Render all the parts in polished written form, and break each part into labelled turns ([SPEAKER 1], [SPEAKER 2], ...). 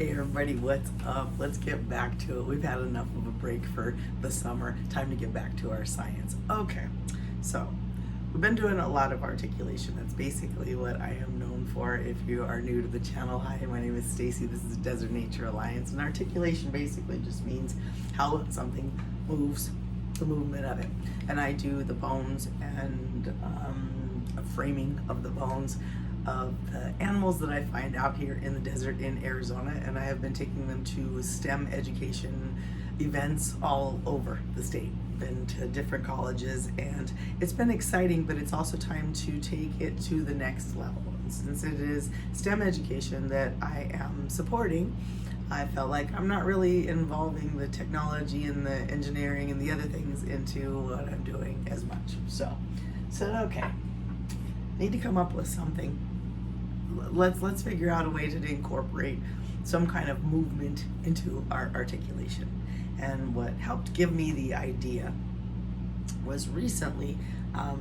[SPEAKER 1] Hey everybody, what's up? Let's get back to it. We've had enough of a break for the summer. Time to get back to our science. Okay, so we've been doing a lot of articulation. That's basically what I am known for. If you are new to the channel, hi, my name is Stacy. This is Desert Nature Alliance, and articulation basically just means how something moves, the movement of it. And I do the bones and framing of the bones of the animals that I find out here in the desert in Arizona, and I have been taking them to STEM education events all over the state. Been to different colleges, and it's been exciting, but it's also time to take it to the next level. And since it is STEM education that I am supporting, I felt like I'm not really involving the technology and the engineering and the other things into what I'm doing as much. So okay, need to come up with something. Let's figure out a way to incorporate some kind of movement into our articulation. And what helped give me the idea was recently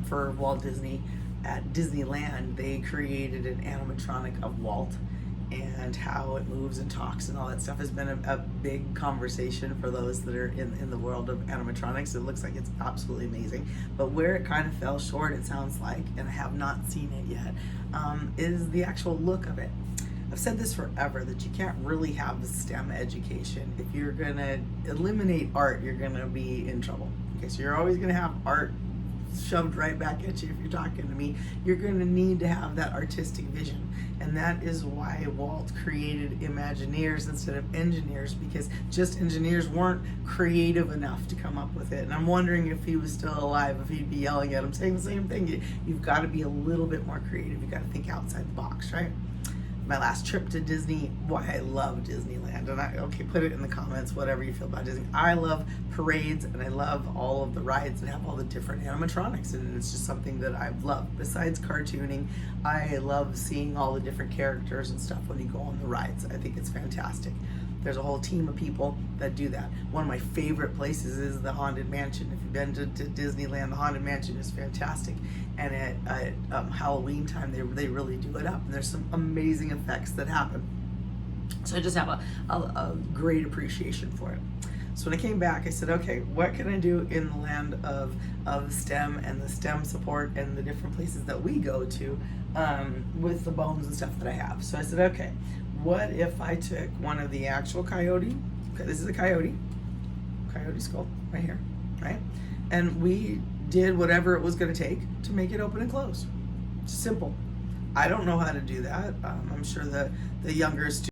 [SPEAKER 1] for Walt Disney at Disneyland, they created an animatronic of Walt, and how it moves and talks and all that stuff has been a big conversation for those that are in the world of animatronics. It looks like it's absolutely amazing, but where it kind of fell short, it sounds like, and I have not seen it yet, is the actual look of it. I've said this forever, that you can't really have STEM education. If you're gonna eliminate art, you're gonna be in trouble. Okay, so you're always gonna have art shoved right back at you. If you're talking to me, you're going to need to have that artistic vision, and that is why Walt created Imagineers instead of engineers, because just engineers weren't creative enough to come up with it. And I'm wondering if he was still alive, if he'd be yelling at him saying the same thing. You've got to be a little bit more creative. You've got to think outside the box, right? My last trip to Disney, why I love Disneyland, and okay, put it in the comments, whatever you feel about Disney. I love parades, and I love all of the rides that have all the different animatronics, and it's just something that I've loved. Besides cartooning, I love seeing all the different characters and stuff when you go on the rides. I think it's fantastic. There's a whole team of people that do that. One of my favorite places is the Haunted Mansion. If you've been to Disneyland, the Haunted Mansion is fantastic. And at Halloween time, they really do it up. And there's some amazing effects that happen. So I just have a great appreciation for it. So when I came back, I said, okay, what can I do in the land of STEM and the STEM support and the different places that we go to with the bones and stuff that I have? So I said, okay, what if I took one of the actual coyote, okay, this is a coyote skull right here, right? And we did whatever it was gonna take to make it open and close. Simple. I don't know how to do that. I'm sure the younger students